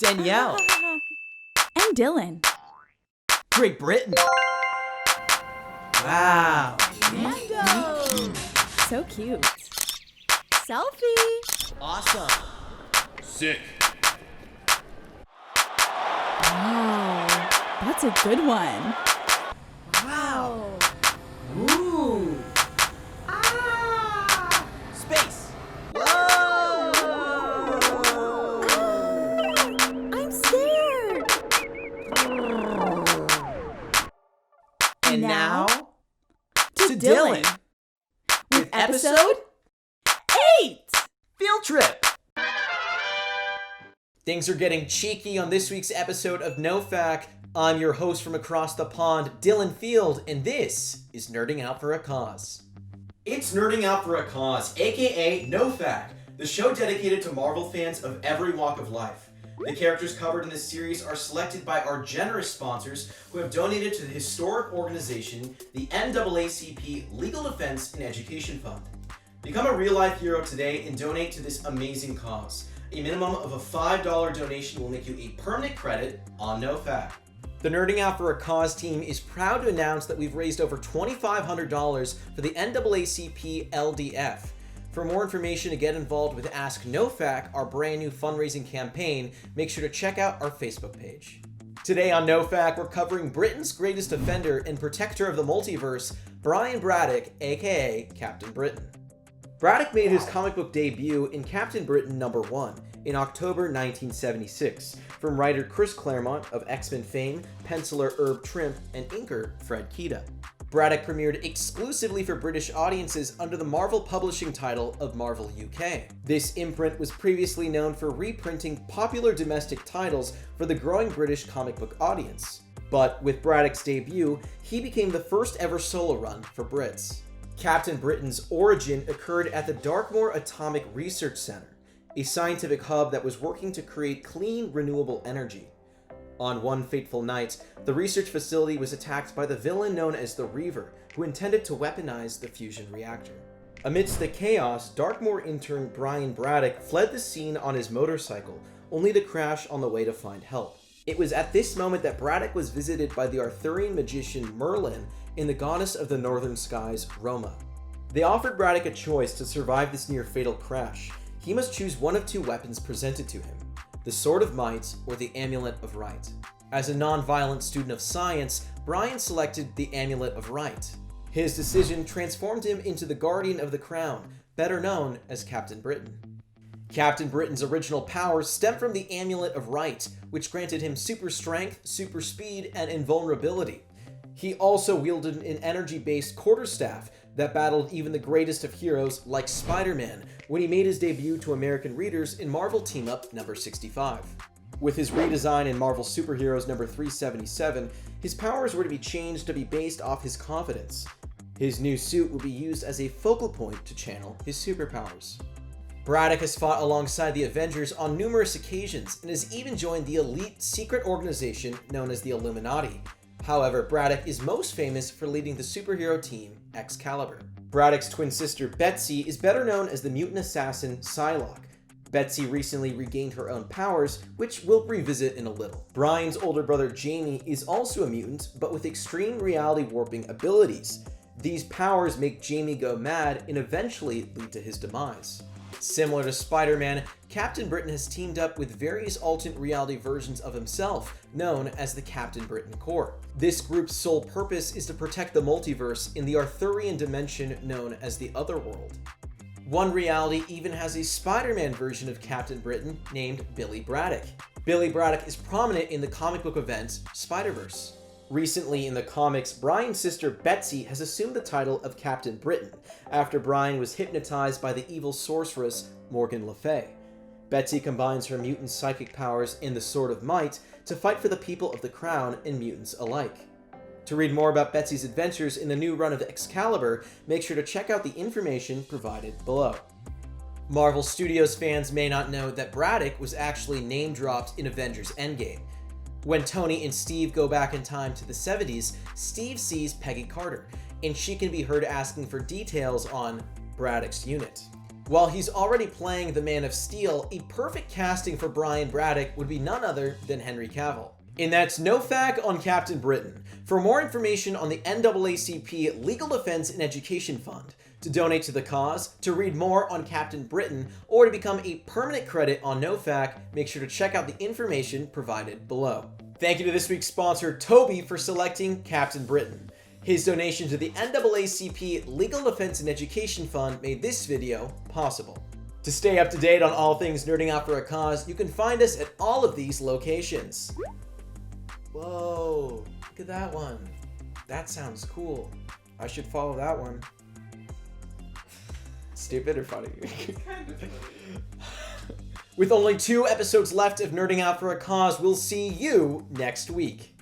Danielle. And Dylan. Great Britain. Wow. Mando. So cute. Selfie. Awesome. Sick. Wow. That's a good one. Wow. Ooh. Ah. Space. Whoa. I'm scared. And now to Dylan. with episode 8. Field Trip. Things are getting cheeky on this week's episode of NOFAC. I'm your host from across the pond, Dylan Field, and this is Nerding Out for a Cause. It's Nerding Out for a Cause, aka NOFAC, the show dedicated to Marvel fans of every walk of life. The characters covered in this series are selected by our generous sponsors who have donated to the historic organization, the NAACP Legal Defense and Education Fund. Become a real-life hero today and donate to this amazing cause. A minimum of a $5 donation will make you a permanent credit on NOFAC. The Nerding Out for a Cause team is proud to announce that we've raised over $2,500 for the NAACP LDF. For more information to get involved with Ask NOFAC, our brand new fundraising campaign, make sure to check out our Facebook page. Today on NOFAC, we're covering Britain's greatest offender and protector of the multiverse, Brian Braddock, aka Captain Britain. Braddock made his comic book debut in Captain Britain #1 in October 1976 from writer Chris Claremont of X-Men fame, penciler Herb Trimpe, and inker Fred Kita. Braddock premiered exclusively for British audiences under the Marvel publishing title of Marvel UK. This imprint was previously known for reprinting popular domestic titles for the growing British comic book audience. But with Braddock's debut, he became the first ever solo run for Brits. Captain Britain's origin occurred at the Darkmoor Atomic Research Center, a scientific hub that was working to create clean, renewable energy. On one fateful night, the research facility was attacked by the villain known as the Reaver, who intended to weaponize the fusion reactor. Amidst the chaos, Darkmoor intern Brian Braddock fled the scene on his motorcycle, only to crash on the way to find help. It was at this moment that Braddock was visited by the Arthurian magician Merlin and the goddess of the northern skies, Roma. They offered Braddock a choice to survive this near-fatal crash. He must choose one of two weapons presented to him: the Sword of Might or the Amulet of Right. As a non-violent student of science, Brian selected the Amulet of Right. His decision transformed him into the Guardian of the Crown, better known as Captain Britain. Captain Britain's original powers stem from the Amulet of Right, which granted him super strength, super speed, and invulnerability. He also wielded an energy-based quarterstaff that battled even the greatest of heroes like Spider-Man when he made his debut to American readers in Marvel Team-Up number 65. With his redesign in Marvel Superheroes number 377, his powers were to be changed to be based off his confidence. His new suit would be used as a focal point to channel his superpowers. Braddock has fought alongside the Avengers on numerous occasions and has even joined the elite secret organization known as the Illuminati. However, Braddock is most famous for leading the superhero team Excalibur. Braddock's twin sister Betsy is better known as the mutant assassin Psylocke. Betsy recently regained her own powers, which we'll revisit in a little. Brian's older brother Jamie is also a mutant, but with extreme reality warping abilities. These powers make Jamie go mad and eventually lead to his demise. Similar to Spider-Man, Captain Britain has teamed up with various alternate reality versions of himself, known as the Captain Britain Corps. This group's sole purpose is to protect the multiverse in the Arthurian dimension known as the Otherworld. One reality even has a Spider-Man version of Captain Britain named Billy Braddock. Billy Braddock is prominent in the comic book event Spider-Verse. Recently in the comics, Brian's sister Betsy has assumed the title of Captain Britain after Brian was hypnotized by the evil sorceress Morgan Le Fay. Betsy combines her mutant psychic powers in the Sword of Might to fight for the people of the Crown and mutants alike. To read more about Betsy's adventures in the new run of Excalibur, make sure to check out the information provided below. Marvel Studios fans may not know that Braddock was actually name-dropped in Avengers Endgame. When Tony and Steve go back in time to the 70s, Steve sees Peggy Carter, and she can be heard asking for details on Braddock's unit. While he's already playing the Man of Steel, a perfect casting for Brian Braddock would be none other than Henry Cavill. And that's NOFAC on Captain Britain. For more information on the NAACP Legal Defense and Education Fund, to donate to the cause, to read more on Captain Britain, or to become a permanent credit on NOFAC, make sure to check out the information provided below. Thank you to this week's sponsor, Toby, for selecting Captain Britain. His donation to the NAACP Legal Defense and Education Fund made this video possible. To stay up to date on all things nerding out for a cause, you can find us at all of these locations. Whoa, look at that one. That sounds cool. I should follow that one. Stupid or funny? Kind of funny. With only 2 episodes left of Nerding Out for a Cause, we'll see you next week.